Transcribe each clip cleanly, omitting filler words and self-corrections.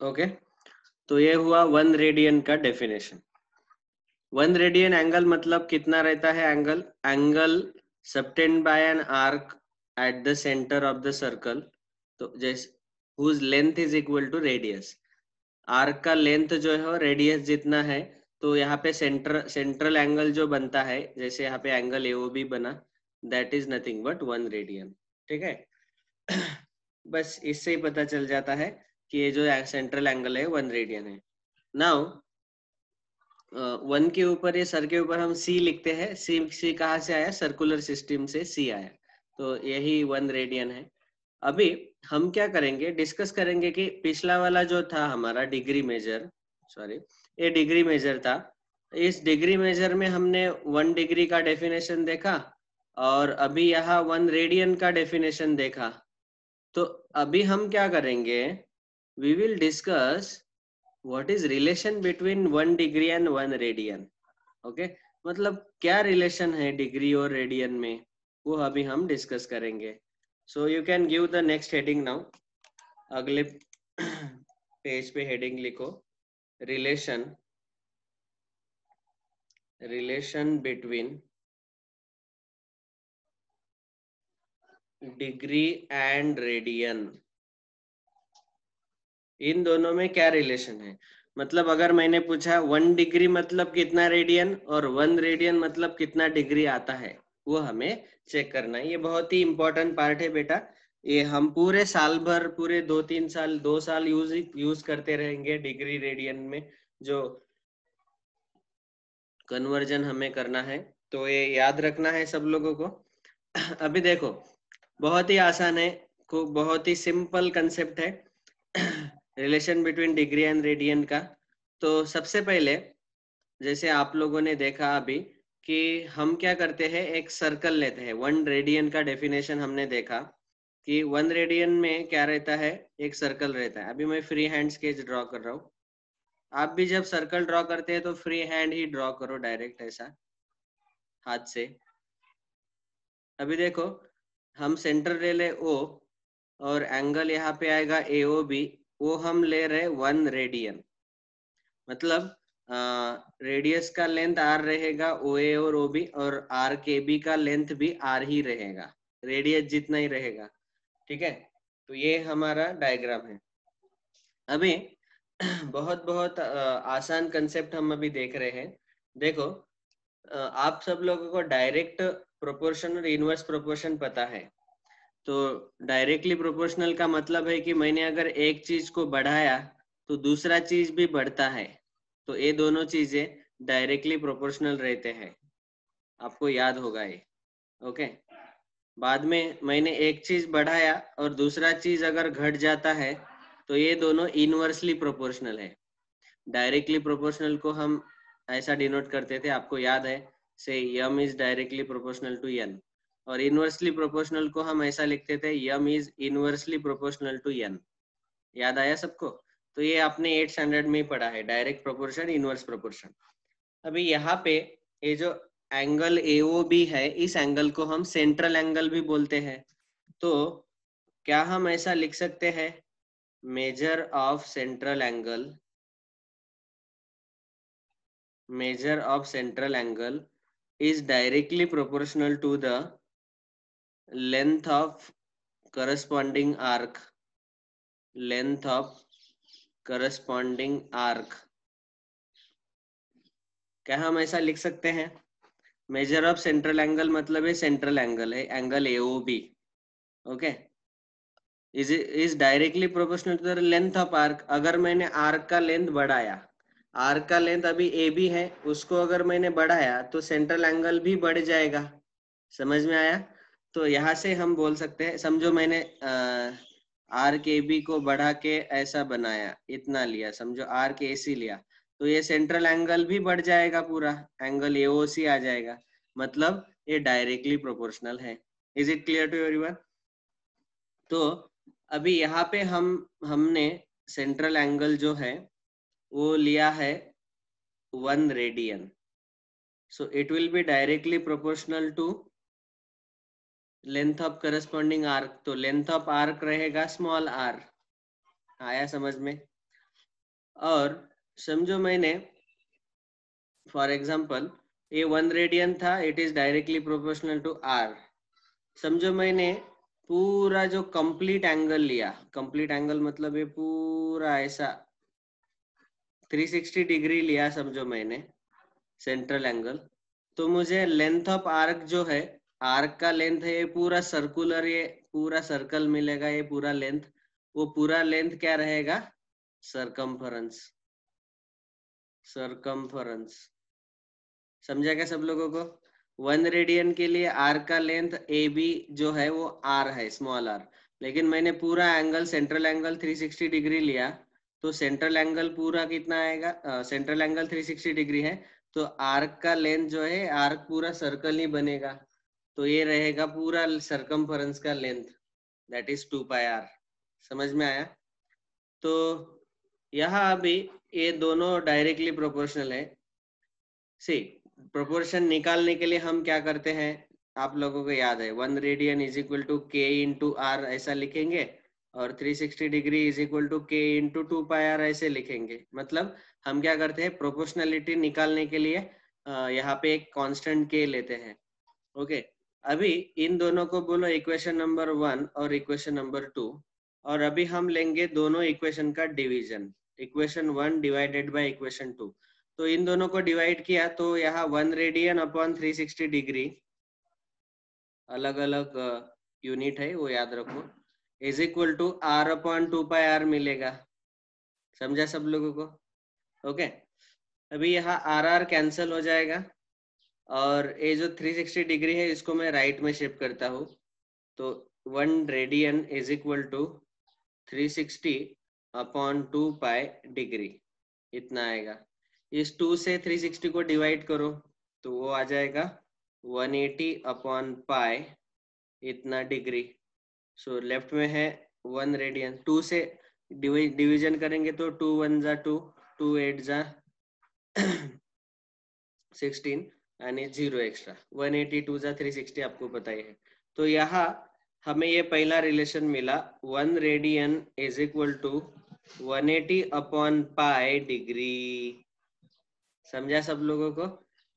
Okay, तो ये हुआ 1 रेडियन का डेफिनेशन। 1 रेडियन एंगल मतलब कितना रहता है angle? Angle subtended by an arc at the centre of the circle, तो जैसे whose length is equal to radius. Arc का लेंथ जो है रेडियस जितना है, तो यहाँ पे सेंट्रल एंगल जो बनता है, जैसे यहाँ पे एंगल एओबी बना, that is nothing but 1 radian. ठीक है बस इससे ही पता चल जाता है कि ये जो सेंट्रल एंगल है 1 रेडियन है। नाउ 1 के ऊपर, ये सर के ऊपर हम सी लिखते हैं। सी कहाँ से आया? सर्कुलर सिस्टम से सी आया, तो यही 1 रेडियन है। अभी हम क्या करेंगे, डिस्कस करेंगे कि पिछला वाला जो था हमारा डिग्री मेजर, सॉरी ये डिग्री मेजर था। इस डिग्री मेजर में हमने 1 डिग्री का डेफिनेशन देखा, और अभी यहाँ 1 रेडियन का डेफिनेशन देखा। तो अभी हम क्या करेंगे, we will discuss what is relation between 1 degree and 1 radian. Okay, मतलब क्या रिलेशन है डिग्री और रेडियन में, वो अभी हम डिस्कस करेंगे। So you can give the next heading now. अगले पेज पे हेडिंग लिखो, relation between degree and radian. इन दोनों में क्या रिलेशन है? मतलब अगर मैंने पूछा 1 डिग्री मतलब कितना रेडियन, और 1 रेडियन मतलब कितना डिग्री आता है, वो हमें चेक करना है। ये बहुत ही इंपॉर्टेंट पार्ट है बेटा। ये हम पूरे साल भर, पूरे 2-3 साल, 2 साल यूज करते रहेंगे डिग्री रेडियन में, जो कन्वर्जन हमें करना है। तो ये याद रखना है सब लोगों को। अभी देखो, बहुत ही आसान है, बहुत ही सिंपल कंसेप्ट है relation between degree and radian का। तो सबसे पहले, जैसे आप लोगों ने देखा अभी कि हम क्या करते हैं, एक सर्कल लेते हैं। 1 रेडियन का डेफिनेशन हमने देखा कि 1 रेडियन में क्या रहता है, एक सर्कल रहता है। अभी मैं फ्री हैंड स्केच ड्रॉ कर रहा हूँ। आप भी जब सर्कल ड्रॉ करते हैं तो फ्री हैंड ही ड्रॉ करो, डायरेक्ट ऐसा हाथ से। अभी देखो, हम सेंटर ले ले O, और एंगल यहाँ पे आएगा AOB, वो हम ले रहे 1 रेडियन। मतलब रेडियस का लेंथ R रहेगा OA और OB, और RKB का लेंथ भी R ही रहेगा, रेडियस जितना ही रहेगा। ठीक है, तो ये हमारा डायग्राम है। अभी बहुत बहुत आसान कंसेप्ट हम अभी देख रहे हैं। देखो, आप सब लोगों को डायरेक्ट प्रोपोर्शन और इनवर्स प्रोपोर्शन पता है। तो डायरेक्टली प्रोपोर्शनल का मतलब है कि मैंने अगर एक चीज को बढ़ाया तो दूसरा चीज भी बढ़ता है, तो ये दोनों चीजें डायरेक्टली प्रोपोर्शनल रहते हैं। आपको याद होगा ये। ओके, बाद में मैंने एक चीज बढ़ाया और दूसरा चीज अगर घट जाता है, तो ये दोनों इनवर्सली प्रोपोर्शनल है। डायरेक्टली प्रोपोर्शनल को हम ऐसा डिनोट करते थे, आपको याद है, say M is directly proportional to N. और इनवर्सली प्रोपोर्शनल को हम ऐसा लिखते थे, M is inversely proportional to N. याद आया सबको? तो ये आपने 8 स्टैंडर्ड में ही पढ़ा है, डायरेक्ट प्रोपोर्शन, इनवर्स प्रोपोर्शन। अभी यहाँ पे ये जो एंगल AOB है, इस एंगल को हम सेंट्रल एंगल भी बोलते हैं। तो क्या हम ऐसा लिख सकते हैं, measure of central angle, measure of central angle is directly proportional to the length of corresponding arc, length of corresponding arc। क्या हम ऐसा लिख सकते हैं? मेजर ऑफ सेंट्रल एंगल मतलब है सेंट्रल एंगल है, angle AOB। Okay, is directly proportional to the length of arc. अगर मैंने आर्क का लेंथ बढ़ाया, आर्क का लेंथ अभी AB है, उसको अगर मैंने बढ़ाया तो सेंट्रल एंगल भी बढ़ जाएगा। समझ में आया? तो यहाँ से हम बोल सकते हैं, समझो मैंने RKB को बढ़ा के ऐसा बनाया, इतना लिया, समझो RKC लिया, तो ये सेंट्रल एंगल भी बढ़ जाएगा, पूरा एंगल AOC आ जाएगा। मतलब ये डायरेक्टली प्रोपोर्शनल है। Is it clear to everyone? तो अभी यहाँ पे हमने सेंट्रल एंगल जो है वो लिया है 1 radian. So it will be directly proportional to length of corresponding arc. तो लेंथ ऑफ आर्क रहेगा स्मॉल r। आया समझ में? और समझो मैंने फॉर एग्जाम्पल ये 1 रेडियन था, it is directly proportional to r. समझो मैंने पूरा जो कंप्लीट एंगल लिया, कंप्लीट एंगल मतलब ये पूरा ऐसा 360 डिग्री लिया समझो मैंने सेंट्रल एंगल, तो मुझे लेंथ ऑफ आर्क जो है, आर्क का लेंथ है ये पूरा सर्कुलर, ये पूरा सर्कल मिलेगा, ये पूरा लेंथ, वो पूरा लेंथ क्या रहेगा, सरकमफरेंस। सरकमफरेंस समझा क्या सब लोगों को? 1 रेडियन के लिए आर्क का लेंथ ए बी जो है वो आर है, स्मॉल आर, लेकिन मैंने पूरा एंगल सेंट्रल एंगल 360 डिग्री लिया, तो सेंट्रल एंगल पूरा कितना आएगा, सेंट्रल एंगल 360 डिग्री है, तो आर्क का लेंथ जो है, आर्क पूरा सर्कल ही बनेगा, तो ये रहेगा पूरा सरकमफरेंस का length, that is 2 pi r. समझ में आया? तो यहाँ अभी ये दोनों डायरेक्टली प्रोपोर्शनल है। सी प्रोपोर्शन निकालने के लिए हम क्या करते हैं, आप लोगों को याद है, 1 रेडियन इज इक्वल टू के इंटू आर ऐसा लिखेंगे, और 360 डिग्री इज इक्वल टू के इंटू 2 पाई आर ऐसे लिखेंगे। मतलब हम क्या करते हैं, प्रोपोर्शनलिटी निकालने के लिए यहाँ पे एक कांस्टेंट के लेते हैं। ओके, अभी इन दोनों को बोलो इक्वेशन नंबर 1 और इक्वेशन नंबर 2, और अभी हम लेंगे दोनों इक्वेशन का division, equation 1 divided by equation 2। तो इन दोनों को डिवाइड किया तो यहाँ 1 रेडियन अपॉन 360 डिग्री, अलग अलग यूनिट है वो याद रखो, is equal to r upon 2 pi r मिलेगा। समझा सब लोगों को? ओके, अभी यहाँ आर आर कैंसिल हो जाएगा, और ये जो 360 डिग्री है इसको मैं राइट में शिफ्ट करता हूँ, तो 1 radian is equal to 360 upon 2 pi degree, इतना आएगा। इस 2 से 360 को डिवाइड करो तो वो आ जाएगा 180 अपॉन पाई इतना डिग्री। सो लेफ्ट में है 1 रेडियन, 2 से डिवीजन करेंगे तो 2 1 जा 2, 2 8 जा 16 यानी 0 एक्स्ट्रा, 182 जा 360 आपको पता ही है। तो यहाँ हमें ये पहला रिलेशन मिला, 1 radian is equal to 180 upon pi degree. समझा सब लोगों को?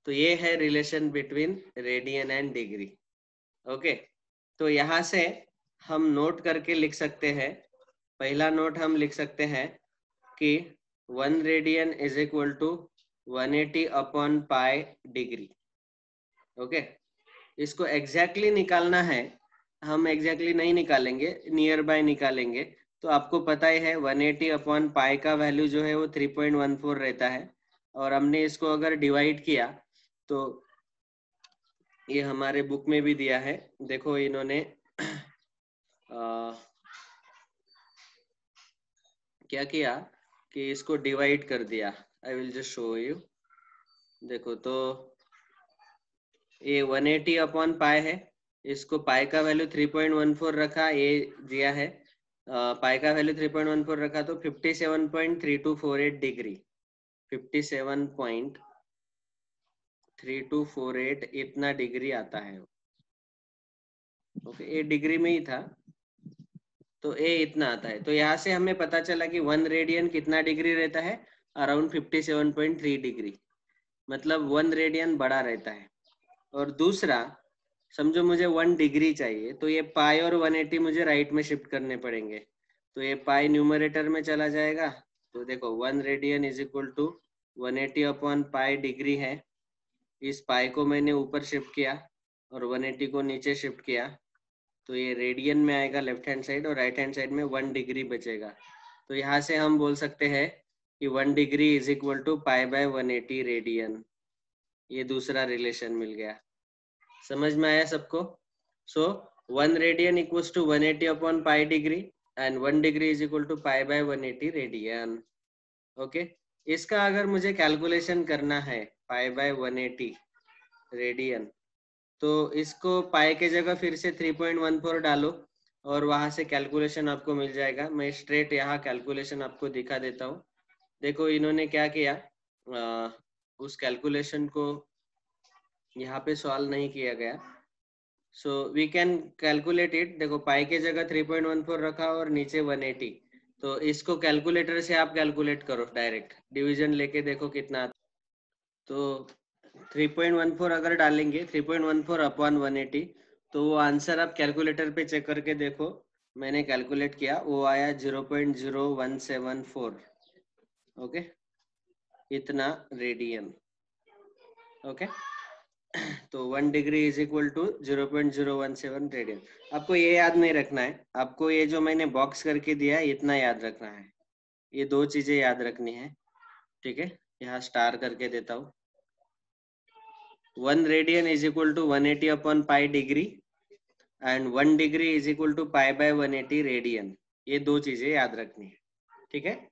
तो ये है relation between radian and degree. Okay, तो यहाँ से हम नोट करके लिख सकते हैं, पहला नोट हम लिख सकते हैं कि 1 radian is equal to 180 upon pi degree. Okay, इसको एग्जैक्टली निकालना है, हम एग्जैक्टली नहीं निकालेंगे, नियर बाय निकालेंगे। तो आपको पता ही है 180 अपॉन पाई का वैल्यू जो है वो 3.14 रहता है, और हमने इसको अगर डिवाइड किया तो ये हमारे बुक में भी दिया है, देखो इन्होंने क्या किया कि इसको डिवाइड कर दिया। I will just show you, देखो तो ये 180 अपॉन पाई है, इसको पाई का वैल्यू 3.14 रखा, ये दिया है पाई का वैल्यू 3.14 रखा, तो 57.3248 डिग्री, 57.3248 इतना डिग्री आता है। ओके, ये डिग्री में ही था, तो ये इतना आता है। तो यहाँ से हमें पता चला कि 1 रेडियन कितना डिग्री रहता है, अराउंड 57.3 डिग्री, मतलब 1 रेडियन बड़ा रहता है। और दूसरा समझो मुझे 1 डिग्री चाहिए, तो ये पाई और 180 मुझे राइट में शिफ्ट करने पड़ेंगे, तो ये पाई न्यूमरेटर में चला जाएगा। तो देखो 1 radian is equal to 180 upon pi degree है, इस पाई को मैंने ऊपर शिफ्ट किया और 180 को नीचे शिफ्ट किया, तो ये रेडियन में आएगा लेफ्ट हैंड साइड, और राइट हैंड साइड में 1 डिग्री बचेगा। तो यहाँ से हम बोल सकते हैं कि 1 degree is equal to pi by 180 radian. ये दूसरा रिलेशन मिल गया। समझ में आया सबको? So 1 radian equals to 180 upon pi degree, and 1 degree is equal to pi by 180 radian. Okay, इसका अगर मुझे कैलकुलेशन करना है पाई बाय 180 रेडियन, तो इसको पाई के जगह फिर से 3.14 डालो और वहां से कैलकुलेशन आपको मिल जाएगा। मैं स्ट्रेट यहाँ कैलकुलेशन आपको दिखा देता हूँ। देखो इन्होंने क्या किया, उस कैलकुलेशन को यहाँ पे सॉल्व नहीं किया गया, so we can calculate it. देखो पाई के जगह 3.14 रखा और नीचे 180, तो इसको कैलकुलेटर से आप कैलकुलेट करो, डायरेक्ट डिवीजन लेके देखो कितना आता। तो 3.14 अगर डालेंगे 3.14 अपॉन 180, तो वो आंसर आप कैलकुलेटर पे चेक करके देखो। मैंने कैलकुलेट किया, वो आया 0.0174। ओके, इतना रेडियन। ओके, तो 1 degree is equal to 0.017 radian. आपको ये याद नहीं रखना है, आपको ये जो मैंने बॉक्स करके दिया है इतना याद रखना है। ये दो चीजें याद रखनी है, ठीक है। यहाँ स्टार करके देता हूँ। 1 radian is equal to 180 upon pi degree and 1 degree is equal to pi by 180 radian. ये दो चीजें याद रखनी है, ठीक है।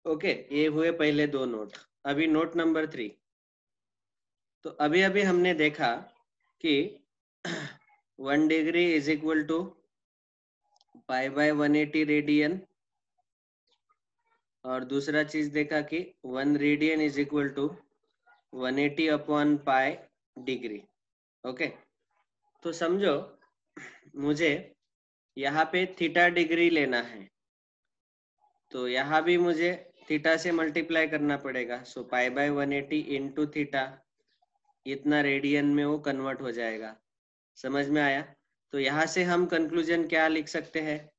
ओके, ये हुए पहले दो नोट। अभी नोट नंबर 3। तो अभी अभी हमने देखा कि 1 degree is equal to pi by 180 radian, और दूसरा चीज देखा कि 1 radian is equal to 180 upon pi degree. Okay, तो समझो मुझे यहाँ पे थीटा डिग्री लेना है, तो यहाँ भी मुझे थीटा से मल्टीप्लाई करना पड़ेगा। सो पाई बाय 180 इंटू थीटा, इतना रेडियन में वो कन्वर्ट हो जाएगा। समझ में आया? तो यहाँ से हम कंक्लूजन क्या लिख सकते हैं?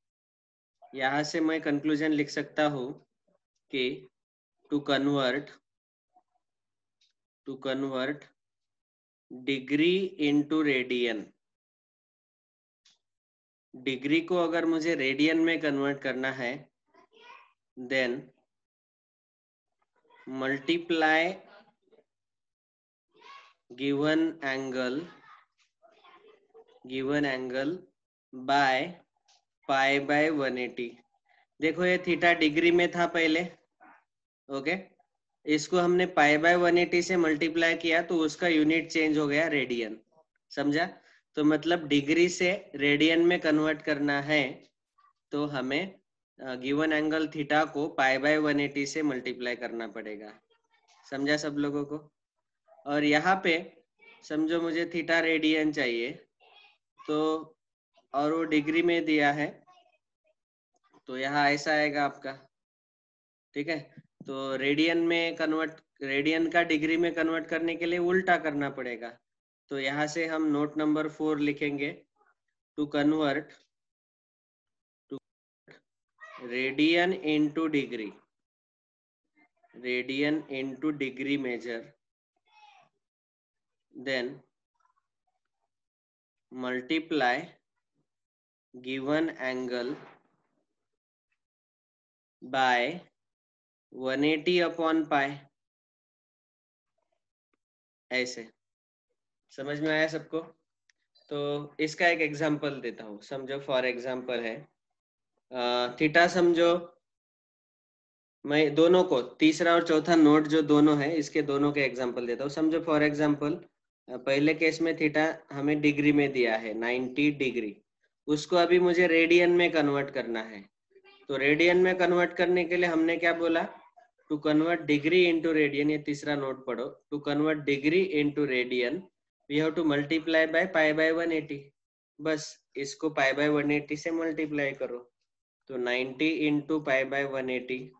यहाँ से मैं कंक्लूजन लिख सकता हूँ कि to convert degree into radian, degree को अगर मुझे रेडियन में कन्वर्ट करना है, then multiply given angle by pi by 180। देखो ये थीटा डिग्री में था पहले, ओके। इसको हमने पाई बाय 180 से मल्टीप्लाई किया तो उसका यूनिट चेंज हो गया रेडियन। समझा? तो मतलब डिग्री से रेडियन में कन्वर्ट करना है तो हमें गिवन एंगल थीटा को पाई बाय 180 से मल्टीप्लाई करना पड़ेगा। समझा सब लोगों को? और यहाँ पे समझो मुझे थीटा रेडियन चाहिए, तो और वो डिग्री में दिया है, तो यहाँ ऐसा आएगा आपका, ठीक है। तो रेडियन का डिग्री में कन्वर्ट करने के लिए उल्टा करना पड़ेगा। तो यहाँ से हम नोट नंबर 4 लिखेंगे, to convert radian into degree measure, then multiply given angle by 180 upon pi. ऐसे समझ में आया सबको? तो इसका एक एग्जांपल देता हूँ। समझो फॉर एग्जांपल है थीटा, समझो मैं दोनों को, तीसरा और चौथा नोट जो दोनों है इसके दोनों के एग्जांपल देता हूँ। समझो फॉर एग्जांपल पहले केस में थीटा हमें डिग्री में दिया है 90 डिग्री, उसको अभी मुझे रेडियन में कन्वर्ट करना है। तो रेडियन में कन्वर्ट करने के लिए हमने क्या बोला? To convert degree into radian. ये तीसरा नोट पढ़ो, to convert degree into radian we have to multiply by pi by 180। बस इसको पाई बाय 180 से मल्टीप्लाई करो, तो 90 इंटू पाई बाय 180,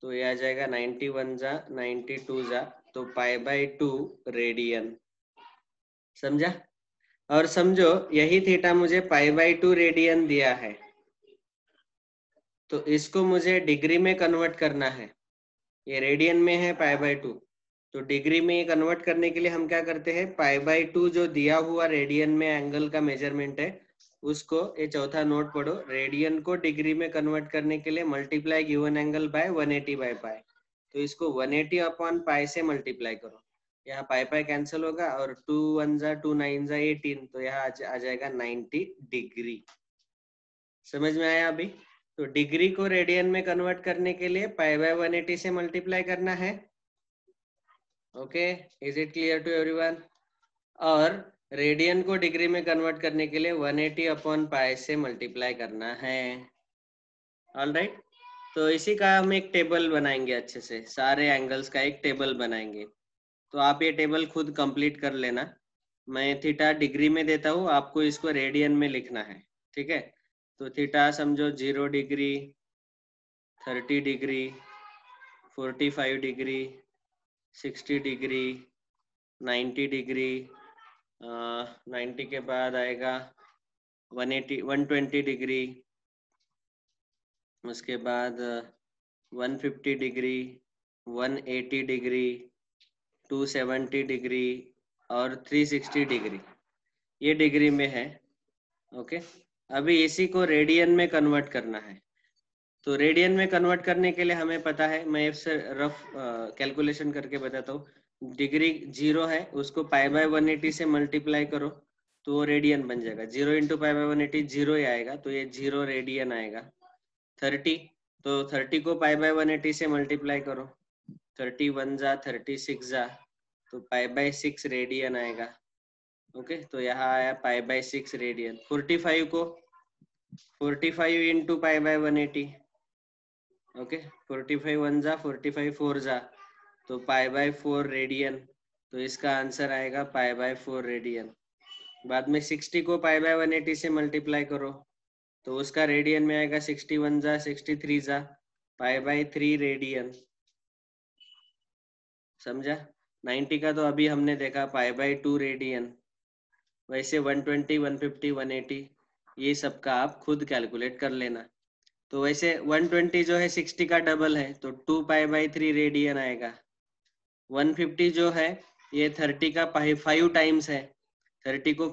तो ये आ जाएगा 91 जा 92 जा, तो पाई बाय 2 रेडियन। समझा? और समझो यही थीटा मुझे पाई बाय 2 रेडियन दिया है, तो इसको मुझे डिग्री में कन्वर्ट करना है। ये रेडियन में है पाई बाय 2, तो डिग्री में कन्वर्ट करने के लिए हम क्या करते हैं? पाई बाय 2 जो दिया हुआ रेडियन में एंगल का मेजरमेंट है, उसको, ये चौथा नोट पढ़ो, रेडियन को डिग्री में कन्वर्ट करने के लिए multiply given angle by 180 by pi. तो इसको 180 अपॉन पाई से मल्टीप्लाई करो, यहाँ पाई पाई कैंसिल होगा और 2 1 जा 2 9 जा 18, तो यहाँ आ जाएगा 90 डिग्री। समझ में आया अभी? तो डिग्री को रेडियन में कन्वर्ट करने के लिए पाई बाय 180 से मल्टीप्लाई करना है। Okay, is it clear to everyone? और रेडियन को डिग्री में कन्वर्ट करने के लिए 180 अपॉन पाई से मल्टीप्लाई करना है। ऑल राइट, तो इसी का हम एक टेबल बनाएंगे, अच्छे से सारे एंगल्स का एक टेबल बनाएंगे। तो आप ये टेबल खुद कंप्लीट कर लेना। मैं थीटा डिग्री में देता हूँ, आपको इसको रेडियन में लिखना है, ठीक है। तो थीटा समझो 0 degree, 30 degree, 45 degree, 60 degree, 90 degree, 90 के बाद आएगा 180, 120 डिग्री, उसके बाद 150 डिग्री, 180 डिग्री, 270 डिग्री और 360 डिग्री, ये डिग्री में है। ओके, अभी इसी को रेडियन में कन्वर्ट करना है। तो रेडियन में कन्वर्ट करने के लिए हमें पता है, मैं इससे रफ कैलकुलेशन करके बताता हूँ। डिग्री 0 है, उसको पाई बाय 180 से मल्टीप्लाई करो तो वो रेडियन बन जाएगा। 0 इंटू पाई बाय 180 0 ही आएगा, तो ये 0 रेडियन आएगा। 30, तो 30 को पाई बाय 180 से मल्टीप्लाई करो, 31 जा 36 जा, तो पाई बाय 6 रेडियन आएगा। ओके, तो यहाँ आया पाई बाय 6 रेडियन। 45 को 45 इंटू पाई बाय 180, ओके, 45 1 जा 45 4 जा, तो पाई बाय 4 रेडियन, तो इसका आंसर आएगा पाई बाय 4 रेडियन। बाद में 60 को पाई बाय 180 से मल्टीप्लाई करो, तो उसका रेडियन में आएगा 61 जा 63 जा, पाई बाय 3 रेडियन। समझा? 90 का तो अभी हमने देखा पाई बाय 2 रेडियन। वैसे 120, 150, 180 ये सब का आप खुद कैलकुलेट कर लेना। तो वैसे 120 जो है 60 का डबल है, तो 2 पाई बाय 3 रेडियन आएगा। 150 जो है ये 30 का 5 टाइम्स है, 30 को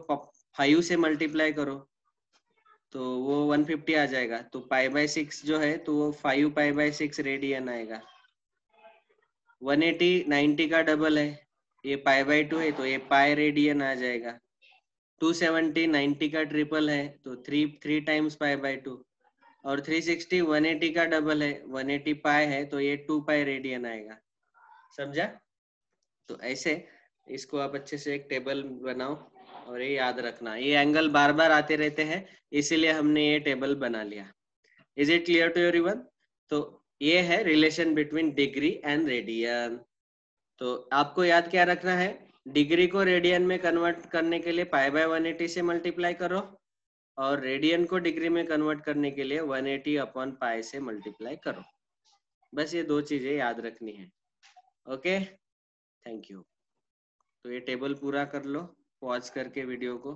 5 से मल्टीप्लाई करो तो वो 150 आ जाएगा। तो पाई बाय 6 जो है तो वो 5 पाई बाय 6 रेडियन आएगा। 180 90 का डबल है, ये पाई बाय 2 है, तो ये पाई रेडियन आ जाएगा। 270 90 का ट्रिपल है, तो 3 टाइम्स पाई बाय 2। और 360 180 का डबल है, 180 पाई है, तो ये 2 पाई रेडियन आएगा। समझा? तो ऐसे इसको आप अच्छे से एक टेबल बनाओ और ये याद रखना, ये एंगल बार बार आते रहते हैं, इसीलिए हमने ये टेबल बना लिया। Is it clear to everyone? तो ये है relation between degree and radian. तो आपको याद क्या रखना है, डिग्री को रेडियन में कन्वर्ट करने के लिए पाई बाय 180 से मल्टीप्लाई करो, और रेडियन को डिग्री में कन्वर्ट करने के लिए 180 अपॉन पाई से मल्टीप्लाई करो। बस ये दो चीजें याद रखनी है। Okay, thank you. तो ये टेबल पूरा कर लो पॉज करके वीडियो को।